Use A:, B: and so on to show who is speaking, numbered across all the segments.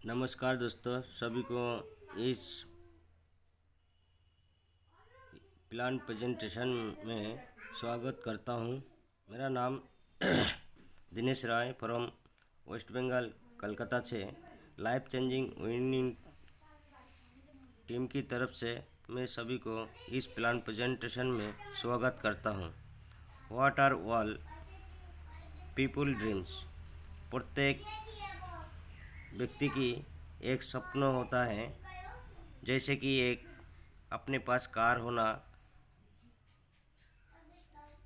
A: नमस्कार दोस्तों, सभी को इस प्लान प्रेजेंटेशन में स्वागत करता हूं। मेरा नाम दिनेश राय फ्रॉम वेस्ट बंगाल कलकत्ता से लाइफ चेंजिंग विनिंग टीम की तरफ से मैं सभी को इस प्लान प्रेजेंटेशन में स्वागत करता हूं। What are all people dreams. प्रत्येक व्यक्ति की एक सपना होता है, जैसे कि एक अपने पास कार होना,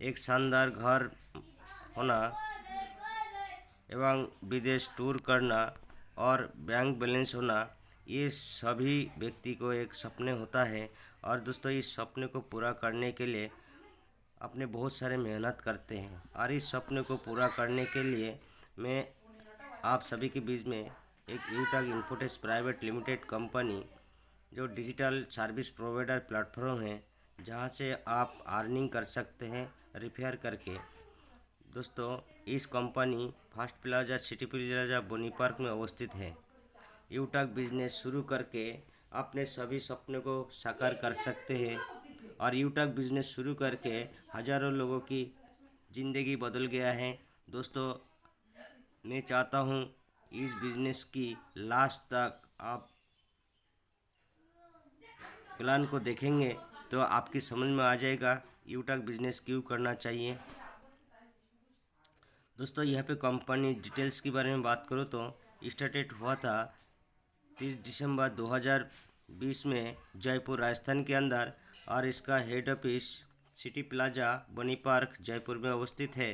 A: एक शानदार घर होना एवं विदेश टूर करना और बैंक बैलेंस होना। ये सभी व्यक्ति को एक सपने होता है और दोस्तों इस सपने को पूरा करने के लिए अपने बहुत सारे मेहनत करते हैं। और इस सपने को पूरा करने के लिए मैं आप सभी के बीच में एक यूटक इन्फोटेक प्राइवेट लिमिटेड कंपनी, जो डिजिटल सर्विस प्रोवाइडर प्लेटफॉर्म है, जहां से आप अर्निंग कर सकते हैं रिपेयर करके। दोस्तों इस company first plaza city plaza Bonny park में अवस्थित है। यूटक बिजनेस शुरू करके अपने सभी सपनों को साकार कर सकते हैं और यूटक बिजनेस शुरू करके हज़ारों लोगों की ज़िंदगी बदल गया है। दोस्तों मैं चाहता हूँ इस बिज़नेस की लास्ट तक आप प्लान को देखेंगे तो आपकी समझ में आ जाएगा यूटक बिजनेस क्यों करना चाहिए। दोस्तों यहाँ पे कंपनी डिटेल्स के बारे में बात करूँ तो स्टार्टेड हुआ था 30 दिसंबर 2020 में जयपुर राजस्थान के अंदर और इसका हेड ऑफिस सिटी प्लाजा बनी पार्क जयपुर में अवस्थित है।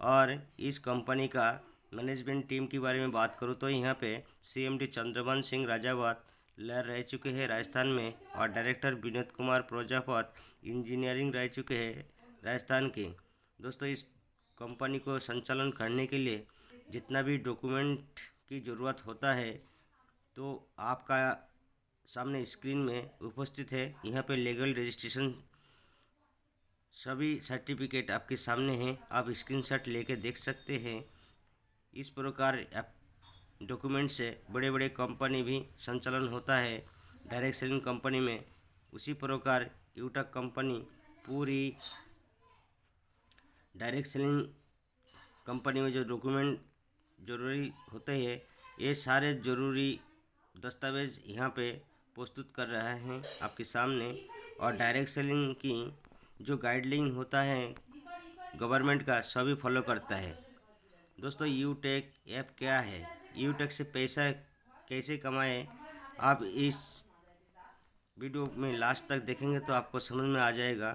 A: और इस कंपनी का मैनेजमेंट टीम के बारे में बात करूँ तो यहाँ पे CMD चंद्रभान सिंह राजावत लहर रह चुके हैं राजस्थान में, और डायरेक्टर विनोद कुमार प्रजापत इंजीनियरिंग रह चुके हैं राजस्थान के। दोस्तों इस कंपनी को संचालन करने के लिए जितना भी डॉक्यूमेंट की ज़रूरत होता है तो आपका सामने स्क्रीन में उपस्थित है। यहाँ पे लीगल रजिस्ट्रेशन सभी सर्टिफिकेट आपके सामने हैं, आप स्क्रीनशॉट लेके देख सकते हैं। इस प्रकार डॉक्यूमेंट से बड़े बड़े कंपनी भी संचालन होता है डायरेक्ट सेलिंग कंपनी में। उसी प्रकार यूटक कंपनी पूरी डायरेक्ट सेलिंग कंपनी में जो डॉक्यूमेंट ज़रूरी होते हैं, ये सारे ज़रूरी दस्तावेज़ यहाँ पे प्रस्तुत कर रहे हैं आपके सामने। और डायरेक्ट सेलिंग की जो गाइडलाइन होता है गवर्नमेंट का, सभी फॉलो करता है। दोस्तों यूटेक ऐप क्या है, यूटेक से पैसा कैसे कमाएं, आप इस वीडियो में लास्ट तक देखेंगे तो आपको समझ में आ जाएगा।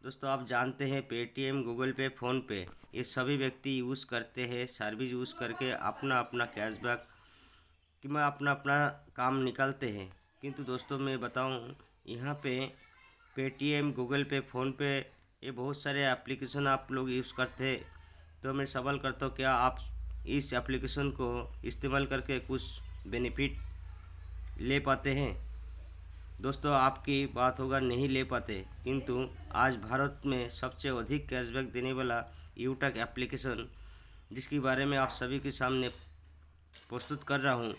A: दोस्तों आप जानते हैं पेटीएम, गूगल पे, फ़ोनपे, ये सभी व्यक्ति यूज़ करते हैं सर्विस यूज़ करके अपना अपना कैशबैक कि मैं अपना अपना काम निकालते हैं। किंतु दोस्तों मैं बताऊं, यहाँ पे पेटीएम, गूगल पे, फ़ोनपे, ये बहुत सारे एप्लीकेशन आप लोग यूज़ करते हैं। तो मैं सवाल करता हूँ, क्या आप इस एप्लीकेशन को इस्तेमाल करके कुछ बेनिफिट ले पाते हैं? दोस्तों आपकी बात होगा नहीं ले पाते, किंतु आज भारत में सबसे अधिक कैशबैक देने वाला यूटक एप्लीकेशन, जिसके बारे में आप सभी के सामने प्रस्तुत कर रहा हूँ।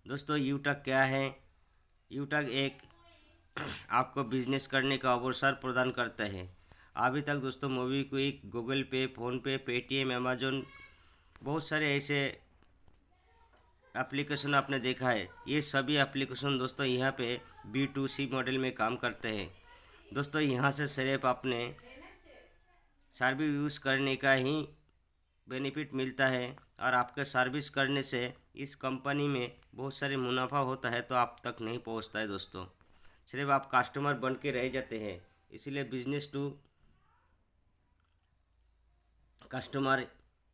A: दोस्तों यूटक क्या है? यूटक एक आपको बिजनेस करने का अवसर प्रदान करता है। अभी तक दोस्तों मोबीक्विक, गूगल पे, फ़ोनपे, पेटीएम, अमेजोन, बहुत सारे ऐसे एप्लीकेशन आपने देखा है। ये सभी एप्लीकेशन दोस्तों यहाँ पे B2C मॉडल में काम करते हैं। दोस्तों यहाँ से सिर्फ अपने सर्विस यूज़ करने का ही बेनिफिट मिलता है, और आपके सर्विस करने से इस कंपनी में बहुत सारे मुनाफा होता है तो आप तक नहीं पहुँचता है। दोस्तों सिर्फ आप कस्टमर बन के रह जाते हैं। इसीलिए बिजनेस टू कस्टमर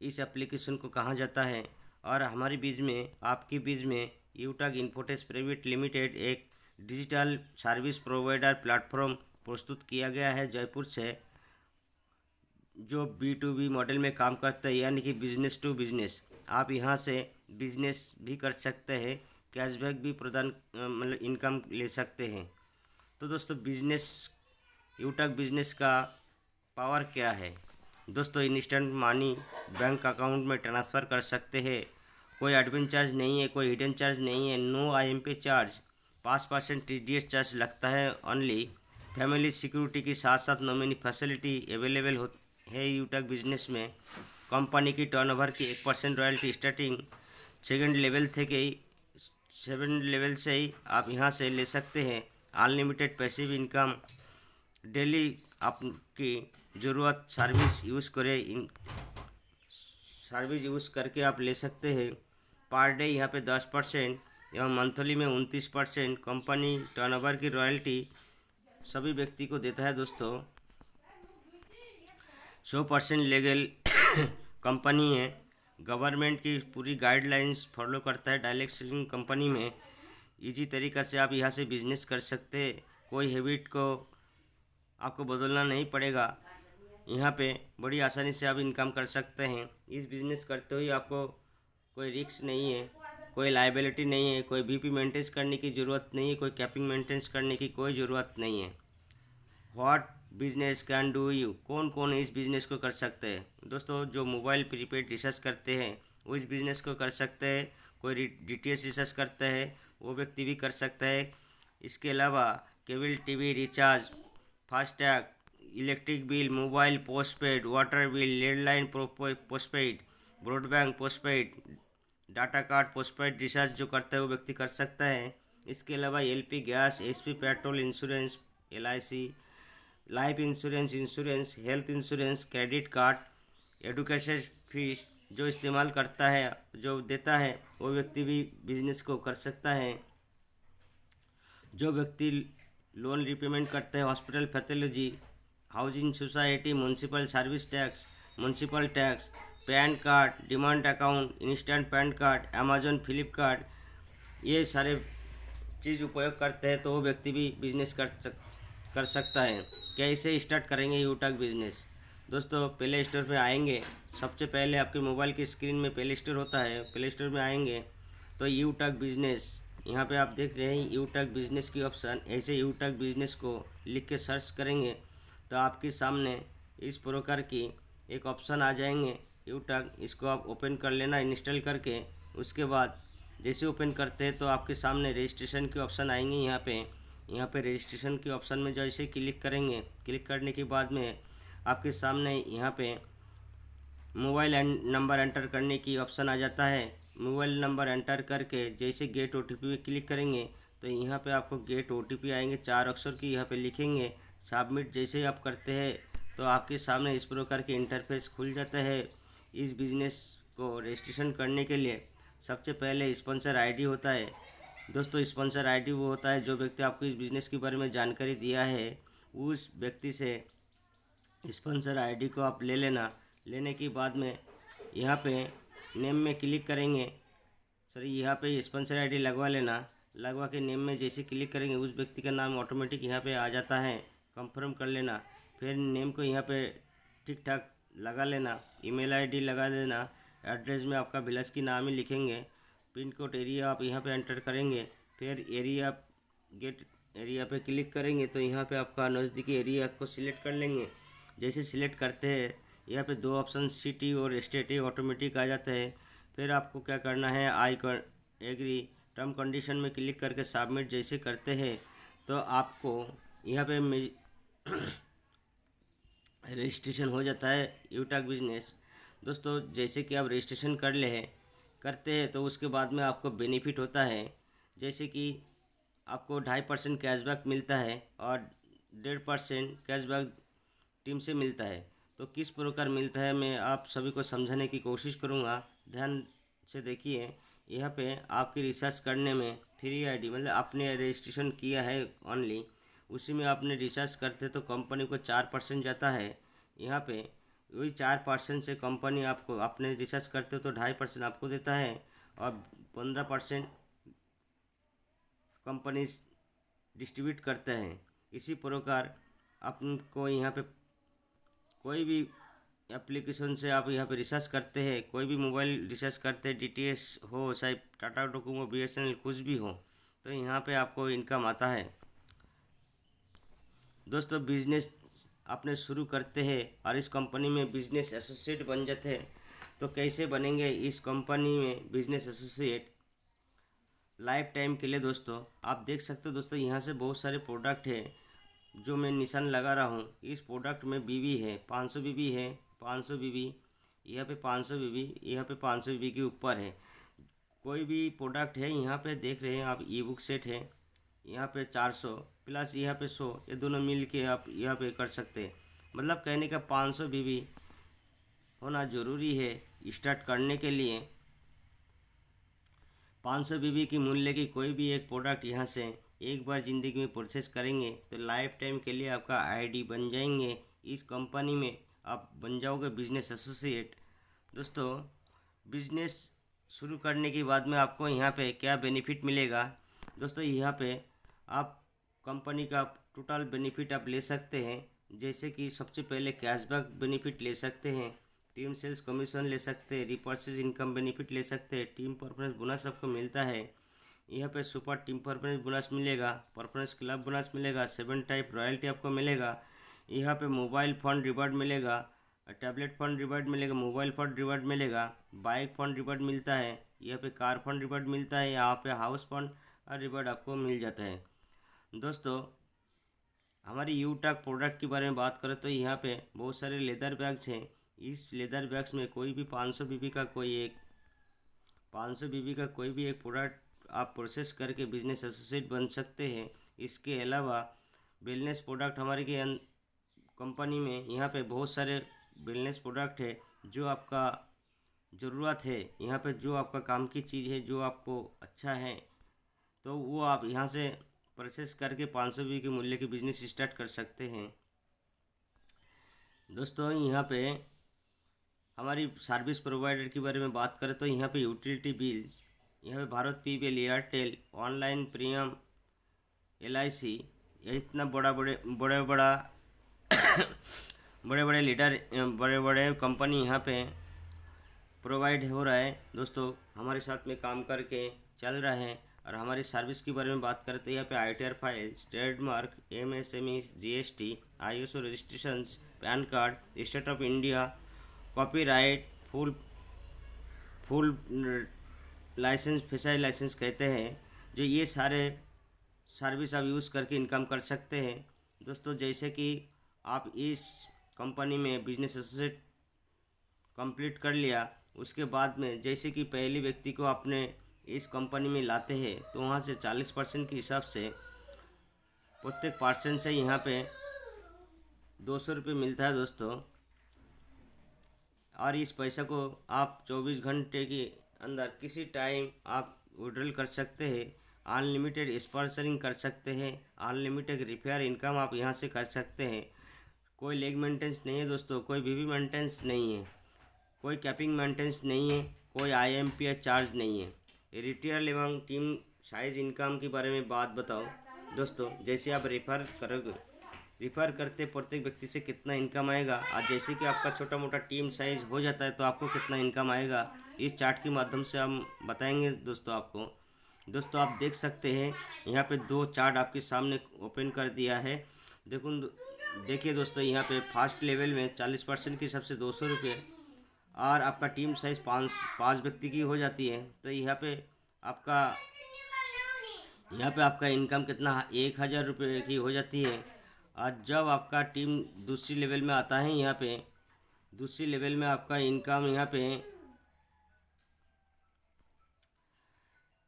A: इस एप्लीकेशन को कहा जाता है। और हमारे बीच में, आपके बीच में यूटक इन्फोटेक प्राइवेट लिमिटेड एक डिजिटल सर्विस प्रोवाइडर प्लेटफॉर्म प्रस्तुत किया गया है जयपुर से, जो B2B मॉडल में काम करता है, यानी कि बिजनेस टू बिजनेस। आप यहाँ से बिजनेस भी कर सकते हैं, कैशबैक भी प्रदान मतलब इनकम ले सकते हैं। तो दोस्तों बिजनेस, यूटक बिजनेस का पावर क्या है? दोस्तों इंस्टेंट मनी बैंक अकाउंट में ट्रांसफ़र कर सकते हैं कोई एडमिन चार्ज नहीं है, कोई हिडन चार्ज नहीं है, no IMP charge, 5% TDS charge लगता है ओनली। फैमिली सिक्योरिटी के साथ साथ नॉमिनी फैसिलिटी अवेलेबल है यूटक बिजनेस में। कंपनी की टर्नओवर की 1% रॉयल्टी स्टार्टिंग 7 लेवल से ही आप यहाँ से ले सकते हैं। अनलिमिटेड पैसिव इनकम, डेली आपकी ज़रूरत सर्विस यूज़ करके आप ले सकते हैं। पर डे यहाँ पे 10% एवं मंथली में 29% कंपनी टर्नओवर की रॉयल्टी सभी व्यक्ति को देता है दोस्तों। 100% लीगल कंपनी है, गवर्नमेंट की पूरी गाइडलाइंस फॉलो करता है। डायरेक्ट सेलिंग कंपनी में इजी तरीक़ा से आप यहाँ से बिजनेस कर सकते हैं। कोई हैबिट को आपको बदलना नहीं पड़ेगा। यहाँ पे बड़ी आसानी से आप इनकम कर सकते हैं। इस बिज़नेस करते हुए आपको कोई रिस्क नहीं है, कोई लायबिलिटी नहीं है, कोई BP मेंटेन करने की ज़रूरत नहीं है, कोई कैपिंग मेंटेन करने की कोई ज़रूरत नहीं है। What business can do you, कौन कौन इस बिज़नेस को कर सकते हैं दोस्तों? जो मोबाइल प्रीपेड रिचार्ज करते हैं वो इस बिज़नेस को कर सकते हैं। कोई DTH रिचार्ज करता है वो व्यक्ति भी कर सकता है। इसके अलावा cable TV recharge, FASTag, electric bill, mobile postpaid, water bill, landline postpaid, broadband postpaid, data card postpaid recharge जो करता है वो व्यक्ति कर सकता है। इसके अलावा LP gas, HP petrol, insurance, LIC, life insurance, health insurance, credit card, education fees जो इस्तेमाल करता है, जो देता है वो व्यक्ति भी बिजनेस को कर सकता है। जो व्यक्ति लोन रिपेमेंट करता है, hospital pathology, housing society, municipal service tax, municipal tax, pan card, demand account, instant pan card, Amazon, Flipkart, ये सारे चीज़ उपयोग करते हैं तो वो व्यक्ति भी बिजनेस कर सकता है। कैसे स्टार्ट करेंगे यूटक बिजनेस दोस्तों? प्ले स्टोर पे आएंगे, सबसे पहले आपके मोबाइल की स्क्रीन में प्ले स्टोर होता है। प्ले स्टोर में आएंगे तो यूटक बिजनेस, यहाँ पे आप देख रहे हैं यूटक बिजनेस की ऑप्शन। ऐसे यूटक बिजनेस को लिख के सर्च करेंगे तो आपके सामने इस प्रकार की एक ऑप्शन आ जाएंगे यूटक। इसको आप ओपन कर लेना इंस्टॉल करके। उसके बाद जैसे ओपन करते हैं तो आपके सामने रजिस्ट्रेशन की ऑप्शन आएंगे। यहाँ पे रजिस्ट्रेशन के ऑप्शन में जैसे क्लिक करेंगे, क्लिक करने के बाद में आपके सामने यहाँ पे मोबाइल नंबर एंटर करने की ऑप्शन आ जाता है। मोबाइल नंबर एंटर करके जैसे गेट OTP पे क्लिक करेंगे तो यहाँ पे आपको गेट OTP आएंगे, 4 अक्षर की यहाँ पे लिखेंगे। सबमिट जैसे ही आप करते हैं तो आपके सामने इस प्रकार के इंटरफेस खुल जाता है। इस बिज़नेस को रजिस्ट्रेशन करने के लिए सबसे पहले स्पॉन्सर ID होता है दोस्तों। स्पॉन्सर ID वो होता है जो व्यक्ति आपको इस बिज़नेस के बारे में जानकारी दिया है, उस व्यक्ति से स्पॉन्सर ID को आप ले लेना। लेने के बाद में यहाँ पे नेम में क्लिक करेंगे। यहाँ पे स्पॉन्सर ID लगवा लेना। लगवा के नेम में जैसे क्लिक करेंगे उस व्यक्ति का नाम ऑटोमेटिक यहाँ पे आ जाता है। कंफर्म कर लेना। फिर नेम को यहाँ पे ठीक ठाक लगा लेना। email ID लगा देना। एड्रेस में आपका विलेज की नाम ही लिखेंगे। पिन कोड एरिया आप यहाँ पे एंटर करेंगे। फिर गेट एरिया पे क्लिक करेंगे तो यहाँ पे आपका नज़दीकी एरिया को सिलेक्ट कर लेंगे। जैसे सिलेक्ट करते हैं यहाँ पे 2 ऑप्शन सिटी और स्टेट ऑटोमेटिक आ जाता है। फिर आपको क्या करना है, एग्री टर्म कंडीशन में क्लिक करके सबमिट जैसे करते हैं तो आपको यहाँ पे रजिस्ट्रेशन हो जाता है यूटक बिजनेस दोस्तों। जैसे कि आप रजिस्ट्रेशन करते हैं तो उसके बाद में आपको बेनिफिट होता है। जैसे कि आपको 2.5% कैशबैक मिलता है और 1.5% कैशबैक टीम से मिलता है। तो किस प्रकार मिलता है मैं आप सभी को समझाने की कोशिश करूँगा, ध्यान से देखिए। यहाँ पे आपकी रिसर्च करने में फ्री ID मतलब आपने रजिस्ट्रेशन किया है ओनली, उसी में आपने रिसर्च करते तो कंपनी को 4% जाता है। यहाँ पे वही 4% से कंपनी आपको, अपने रिसर्च करते हो तो 2.5% आपको देता है और 15% कंपनी डिस्ट्रीब्यूट करते हैं। इसी प्रकार आपको यहाँ पे कोई भी एप्लीकेशन से आप यहाँ पे रिसर्च करते हैं, कोई भी मोबाइल रिसर्च करते हैं, DTH हो चाहे टाटा डोकोमो, BSNL कुछ भी हो, तो यहाँ पे आपको इनकम आता है दोस्तों। बिजनेस अपने शुरू करते हैं और इस कंपनी में बिजनेस एसोसिएट बन जाते हैं तो कैसे बनेंगे इस कंपनी में बिजनेस एसोसिएट लाइफ टाइम के लिए। दोस्तों आप देख सकते हो दोस्तों, यहाँ से बहुत सारे प्रोडक्ट है जो मैं निशान लगा रहा हूँ। इस प्रोडक्ट में बीबी है, 500 बीबी है, 500 बीबी, यहाँ पे 500 बीबी, यहाँ पे 500 बीबी के ऊपर है। कोई भी प्रोडक्ट है यहाँ पे देख रहे हैं आप, ई बुक सेट है, यहाँ पे 400 प्लस यहाँ पे 100, ये दोनों मिल के आप यहाँ पे कर सकते हैं। मतलब कहने का 500 बीबी होना ज़रूरी है स्टार्ट करने के लिए। 500 बीबी की मूल्य की कोई भी एक प्रोडक्ट यहाँ से एक बार ज़िंदगी में परचेस करेंगे तो लाइफ टाइम के लिए आपका आईडी बन जाएंगे। इस कंपनी में आप बन जाओगे बिजनेस एसोसिएट। दोस्तों बिजनेस शुरू करने के बाद में आपको यहाँ पे क्या बेनिफिट मिलेगा। दोस्तों यहाँ पे आप कंपनी का टोटल बेनिफिट आप ले सकते हैं, जैसे कि सबसे पहले कैशबैक बेनिफिट ले सकते हैं, टीम सेल्स कमीशन ले सकते हैं, रिपर्चेज इनकम बेनिफिट ले सकते हैं, टीम परफॉर्मेंस बोनस आपको मिलता है। यहाँ पे सुपर टीम परफॉर्मेंस बोनस मिलेगा, परफॉर्मेंस क्लब बोनस मिलेगा, 7 टाइप रॉयल्टी आपको मिलेगा। यहाँ पे मोबाइल फ़ंड रिवार्ड मिलेगा, टैबलेट फ़ंड रिवार्ड मिलेगा, मोबाइल फ़ंड रिवार्ड मिलेगा, बाइक फ़ंड रिवार्ड मिलता है, यहाँ पे कार फंड रिवार्ड मिलता है, यहाँ पे हाउस फंड रिवार्ड आपको मिल जाता है। दोस्तों हमारी यूटैक प्रोडक्ट के बारे में बात करें तो यहाँ पे बहुत सारे लेदर बैग्स हैं। इस लेदर बैग्स में कोई भी 500 बीबी का कोई एक प्रोडक्ट आप प्रोसेस करके बिजनेस एसोसिएट बन सकते हैं। इसके अलावा वेलनेस प्रोडक्ट हमारे के कंपनी में यहाँ पे बहुत सारे वेलनेस प्रोडक्ट है जो आपका ज़रूरत है। यहाँ पे जो आपका काम की चीज़ है, जो आपको अच्छा है, तो वो आप यहाँ से परचेस करके 500 बीबी के मूल्य की बिजनेस स्टार्ट कर सकते हैं। दोस्तों यहाँ पे हमारी सर्विस प्रोवाइडर के बारे में बात करें तो यहाँ पे यूटिलिटी बिल्स, यहाँ पे Bharat PBL, Airtel, online premium, LIC, ये इतना बड़े बड़े कंपनी यहाँ पे प्रोवाइड हो रहा है। दोस्तों हमारे साथ में काम करके चल रहा है। और हमारी सर्विस के बारे में बात करें तो यहाँ पे ITR files, trademark, MSME, GST, ISO registrations, PAN card, state of India, copyright, full licence, FSSAI licence कहते हैं, जो ये सारे सर्विस आप यूज़ करके इनकम कर सकते हैं। दोस्तों जैसे कि आप इस कंपनी में बिजनेस एसोसिएट कंप्लीट कर लिया, उसके बाद में जैसे कि पहले व्यक्ति को आपने इस कंपनी में लाते हैं तो वहाँ से 40% के हिसाब से प्रत्येक पर्सन से यहाँ पे 200 रुपये मिलता है दोस्तों। और इस पैसा को आप 24 घंटे के अंदर किसी टाइम आप विड्रॉल कर सकते हैं। अनलिमिटेड स्पॉन्सरिंग कर सकते हैं, अनलिमिटेड रिपेयर इनकम आप यहाँ से कर सकते हैं। कोई लेग मेंटेनेंस नहीं है दोस्तों, कोई बीबी मेंटेनेंस नहीं है, कोई कैपिंग मेंटेनेंस नहीं है, कोई IMPS चार्ज नहीं है। रिटेल एवं टीम साइज इनकम के बारे में बात बताओ दोस्तों, जैसे आप रिफ़र करते प्रत्येक व्यक्ति से कितना इनकम आएगा, और जैसे कि आपका छोटा मोटा टीम साइज हो जाता है तो आपको कितना इनकम आएगा, इस चार्ट के माध्यम से हम बताएंगे दोस्तों आपको। दोस्तों आप देख सकते हैं यहाँ पे 2 चार्ट आपके सामने ओपन कर दिया है। देखिए दोस्तों, यहाँ पे फर्स्ट लेवल में 40% के हिसाब से 200 रुपये, और आपका टीम साइज़ 5 व्यक्ति की हो जाती है तो यहाँ पे आपका इनकम कितना 1000 रुपये की हो जाती है। और जब आपका टीम दूसरी लेवल में आता है, यहाँ पे दूसरी लेवल में आपका इनकम यहाँ पे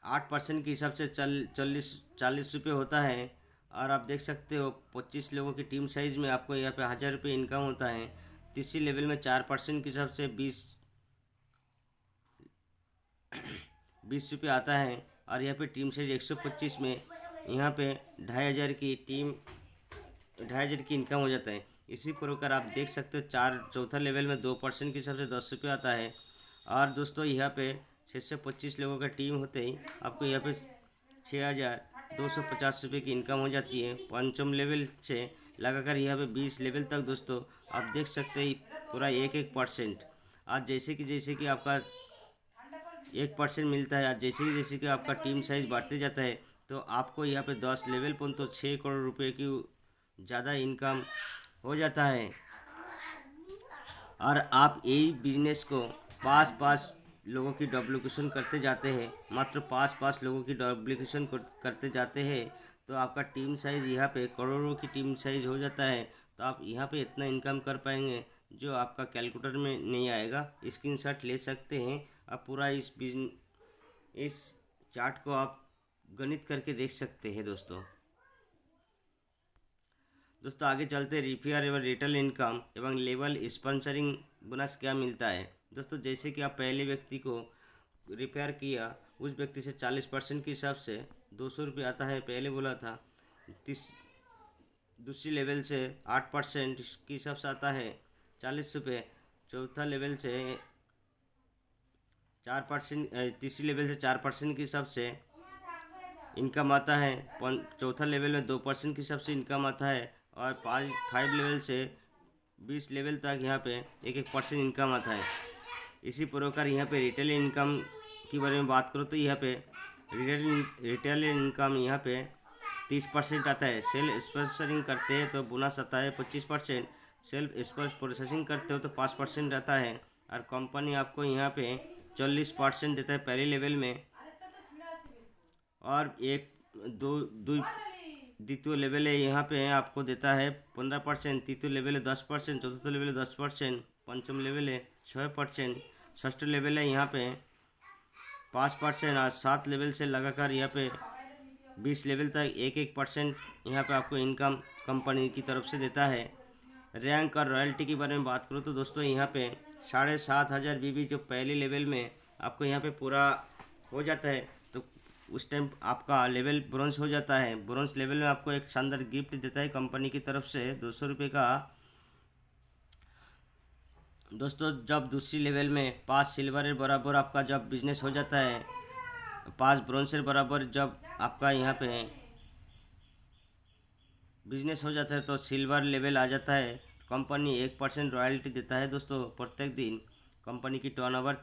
A: 8% के हिसाब से 40 रुपये होता है। और आप देख सकते हो 25 लोगों की टीम साइज़ में आपको यहाँ पे 1000 रुपये इनकम होता है। तीसरी लेवल में 4% के हिसाब से 20 रुपये आता है। और यहाँ पे टीम साइज 125 में यहाँ पे 2500 की इनकम हो जाता है। इसी प्रकार आप देख सकते हो चौथा लेवल में 2% के हिसाब से 10 रुपये आता है। और दोस्तों यहाँ पे 625 लोगों का टीम होते ही आपको यहाँ पे 6250 रुपये की इनकम हो जाती है। पंचम लेवल से लगाकर यहाँ पे 20 लेवल तक दोस्तों आप देख सकते हैं पूरा 1% आज जैसे कि आपका 1% मिलता है। आज जैसे कि आपका टीम साइज बढ़ते जाता है तो आपको यहाँ पे 10 लेवल पर तो 6 करोड़ रुपए की ज़्यादा इनकम हो जाता है। और आप यही बिजनेस को पाँच पाँच लोगों की डुप्लीकेशन करते जाते हैं, मात्र पाँच पाँच लोगों की डुप्लीकेशन करते जाते हैं, तो आपका टीम साइज़ यहाँ पे करोड़ों की टीम साइज़ हो जाता है। तो आप यहाँ पे इतना इनकम कर पाएंगे जो आपका कैलकुलेटर में नहीं आएगा। स्क्रीनशॉट ले सकते हैं आप, पूरा इस चार्ट को आप गणित करके देख सकते हैं दोस्तों। आगे चलते रिपेयर एवं रिटेल इनकम एवं लेवल स्पॉन्सरिंग बोनस क्या मिलता है। दोस्तों जैसे कि आप पहले व्यक्ति को रिपेयर किया, उस व्यक्ति से 40% के हिसाब से 200 रुपये आता है, पहले बोला था। दूसरी लेवल से 8% के हिसाब से आता है 40 रुपये। चौथा लेवल से 4%, तीसरी लेवल से 4% के हिसाब से इनकम आता है। चौथा लेवल में 2% के हिसाब से इनकम आता है, और 5 लेवल से 20 लेवल तक यहाँ पे 1% इनकम आता है। इसी प्रकार यहाँ पे रिटेल इनकम के बारे में बात करो तो यहाँ पे रिटेल इनकम यहाँ पे 30% आता है। सेल्फ स्पॉन्सरिंग करते हैं तो बोनस आता है 25%, सेल्फ प्रोसेसिंग करते हो तो 5% आता है, और कंपनी आपको यहाँ पे 40% देता है पहले लेवल में, और द्वितीय लेवल है यहाँ पे आपको देता है 15%, तृतीय लेवल है 10%, चतुर्थ लेवल है 10%, पंचम लेवल है 6%, षष्ठ लेवल है यहाँ पे 5%, और 7 लेवल से लगाकर यहाँ पे 20 लेवल तक 1% यहाँ पे आपको इनकम कंपनी की तरफ से देता है। रैंक और रॉयल्टी के बारे में बात करूँ तो दोस्तों यहाँ पे 7,500 बीबी जो पहले लेवल में आपको यहाँ पे पूरा हो जाता है, तो उस टाइम आपका लेवल ब्रोंज हो जाता है। ब्रोंज लेवल में आपको एक शानदार गिफ्ट देता है कंपनी की तरफ से 200 रुपये का। दोस्तों जब दूसरी लेवल में 5 सिल्वर बराबर आपका जब बिजनेस हो जाता है, 5 ब्रोंज से बराबर जब आपका यहाँ पे बिजनेस हो जाता है तो सिल्वर लेवल आ जाता है। कंपनी 1% रॉयल्टी देता है दोस्तों प्रत्येक दिन कंपनी की टर्नओवर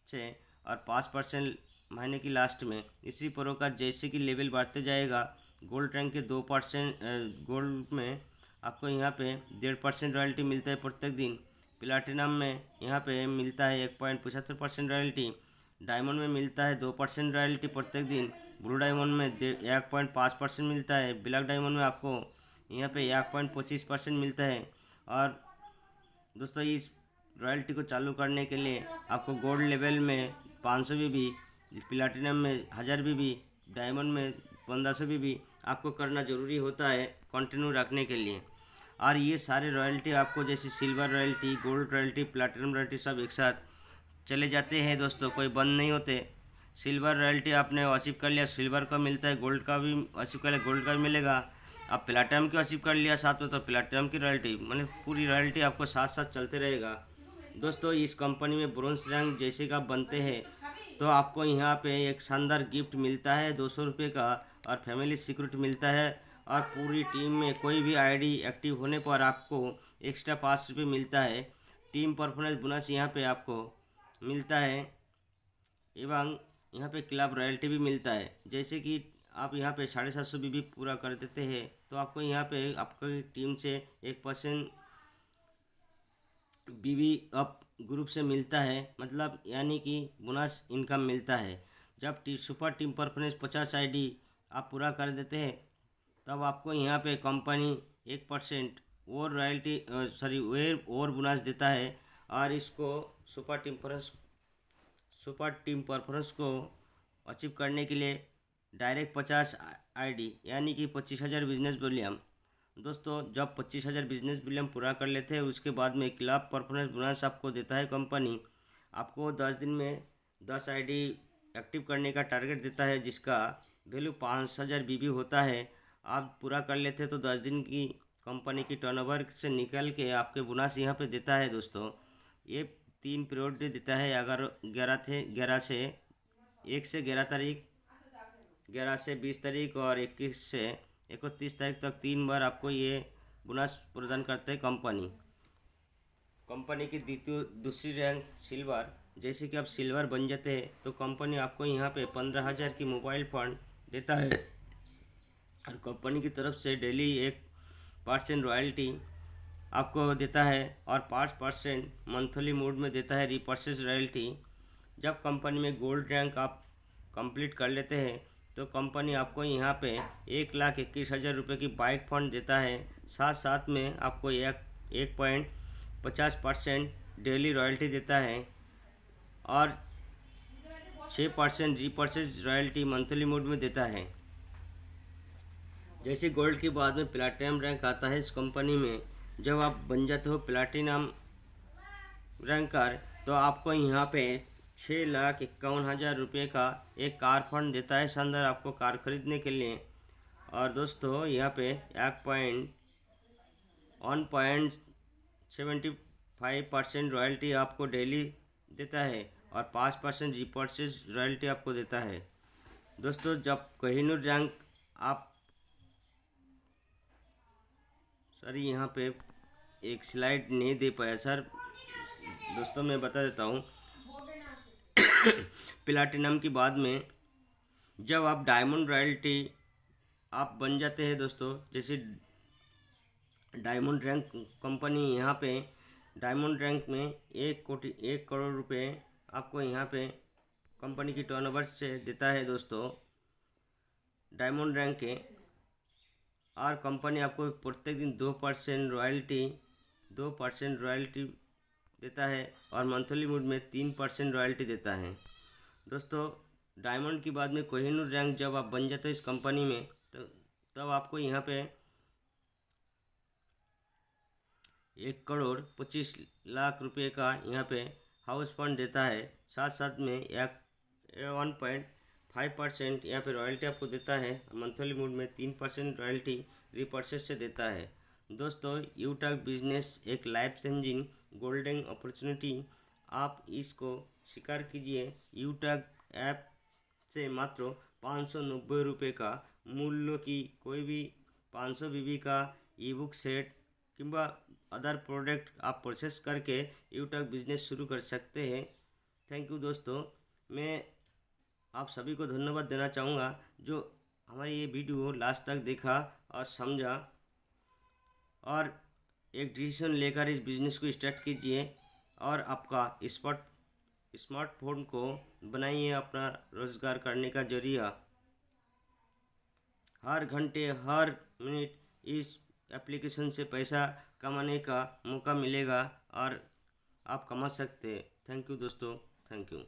A: से, और 5% महीने की लास्ट में। इसी प्रकार जैसे कि लेवल बढ़ते जाएगा, गोल्ड रैंक के 2% गोल्ड में आपको यहाँ पे 1.5% रॉयल्टी मिलता है प्रत्येक दिन। प्लैटिनम में यहाँ पे मिलता है 1.75% रॉयल्टी। डायमंड में मिलता है 2% रॉयल्टी प्रत्येक दिन। ब्लू डायमंड में 1.5% मिलता है। ब्लैक डायमंड में आपको यहाँ पे 1.25% मिलता है। और दोस्तों इस रॉयल्टी को चालू करने के लिए आपको गोल्ड लेवल में 500 बीबी, प्लैटिनम में 1000 बीबी, डायमंड में 1500 बीबी आपको करना ज़रूरी होता है कंटिन्यू रखने के लिए। और ये सारे रॉयल्टी आपको जैसे silver royalty, gold royalty, platinum royalty सब एक साथ चले जाते हैं दोस्तों, कोई बंद नहीं होते। सिल्वर रॉयल्टी आपने अचीव कर लिया, सिल्वर का मिलता है, गोल्ड का भी अचीव कर लिया, गोल्ड का भी मिलेगा। आप प्लैटिनम की अचीव कर लिया साथ में तो प्लैटिनम की रॉयल्टी, मतलब पूरी रॉयल्टी आपको साथ साथ चलते रहेगा। दोस्तों इस कंपनी में ब्रोंज रैंक जैसे का बनते हैं तो आपको यहाँ पे एक शानदार गिफ्ट मिलता है 200 रुपये का, और फैमिली सिक्योरिटी मिलता है, और पूरी टीम में कोई भी आईडी एक्टिव होने पर आपको एक्स्ट्रा 5 रुपये मिलता है। टीम परफॉर्मेंस बोनस यहाँ पे आपको मिलता है, एवं यहाँ पे क्लब रॉयल्टी भी मिलता है। जैसे कि आप यहाँ पे 750 बीबी पूरा कर देते हैं तो आपको यहाँ पे आपकी टीम से 1% बीबी अप ग्रुप से मिलता है, मतलब यानी कि बोनस इनकम मिलता है। जब सुपर टीम परफॉर्मेंस 50 आईडी आप पूरा कर देते हैं तब आपको यहाँ पे कंपनी 1% और रॉयल्टी और बोनस देता है। और इसको सुपर टीम परफॉर्मेंस को अचीव करने के लिए डायरेक्ट 50 आईडी यानी कि 25,000 बिजनेस वॉल्यूम। दोस्तों जब 25,000 बिजनेस वॉल्यूम पूरा कर लेते हैं उसके बाद में क्लब परफॉर्मेंस बोनस आपको देता है कंपनी। आपको 10 दिन में 10 आईडी एक्टिव करने का टारगेट देता है जिसका वैल्यू 5,000 बीबी होता है। आप पूरा कर लेते हैं तो 10 दिन की कंपनी की टर्नओवर से निकल के आपके बोनस यहाँ पे देता है। दोस्तों ये 3 पीरियड देता है, अगर 11 से 1 से 11 तारीख, 11 से 20 तारीख और 21 से 31 तारीख तक 3 बार आपको ये बोनस प्रदान करते हैं कंपनी की दूसरी रैंक सिल्वर। जैसे कि आप सिल्वर बन जाते हैं तो कंपनी आपको यहाँ पे 15,000 की मोबाइल फ़ंड देता है, और कंपनी की तरफ से डेली 1% रॉयल्टी आपको देता है और 5% मंथली मोड में देता है रीपर्चेज रॉयल्टी। जब कंपनी में गोल्ड रैंक आप कंप्लीट कर लेते हैं तो कंपनी आपको यहाँ पे 1,21,000 रुपये की बाइक फंड देता है। साथ साथ में आपको 1.50% डेली रॉयल्टी देता है और 6% रीपर्चेज रॉयल्टी मंथली मोड में देता है। जैसे गोल्ड के बाद में प्लैटिनम रैंक आता है इस कंपनी में। जब आप बन जाते हो प्लैटिनम रैंकर तो आपको यहाँ पे 6,51,000 रुपये का एक कार फंड देता है शानदार आपको कार खरीदने के लिए। और दोस्तों यहाँ पे 1.75% रॉयल्टी आपको डेली देता है और 5% रीपर्चेज रॉयल्टी आपको देता है। दोस्तों जब कोहिनूर रैंक आप सर यहाँ पे एक स्लाइड नहीं दे पाया सर, दोस्तों मैं बता देता हूँ। प्लैटिनम के बाद में जब आप डायमंड रॉयल्टी आप बन जाते हैं दोस्तों, जैसे डायमंड रैंक कंपनी यहाँ पे डायमंड रैंक में 1 करोड़ रुपए आपको यहाँ पे कंपनी की टर्नओवर से देता है दोस्तों डायमंड रैंक के। और कंपनी आपको प्रत्येक दिन 2% रॉयल्टी देता है और मंथली मोड में 3% रॉयल्टी देता है। दोस्तों डायमंड के बाद में कोहिनूर रैंक जब आप बन जाते हो इस कंपनी में तो तब आपको यहाँ पे 1,25,00,000 रुपये का यहाँ पे हाउस फंड देता है। साथ साथ में 1.5% यहाँ पे रॉयल्टी आपको देता है। मंथली मोड में 3% रॉयल्टी रीपर्चेस से देता है। दोस्तों यूटैग बिजनेस एक लाइफ चेंजिंग गोल्डन अपॉर्चुनिटी, आप इसको स्वीकार कीजिए। यूटैग ऐप से मात्र 590 रुपये का मूल्य की कोई भी 500 बीबी का ई बुक सेट किंवा अदर प्रोडक्ट आप परचेस करके यूटैग बिजनेस शुरू कर सकते हैं। थैंक यू दोस्तों। मैं आप सभी को धन्यवाद देना चाहूँगा जो हमारी ये वीडियो लास्ट तक देखा और समझा और एक डिसीजन लेकर इस बिज़नेस को स्टार्ट कीजिए और आपका स्मार्टफोन को बनाइए अपना रोज़गार करने का जरिया। हर घंटे हर मिनट इस एप्लीकेशन से पैसा कमाने का मौका मिलेगा और आप कमा सकते हैं। थैंक यू दोस्तों, थैंक यू।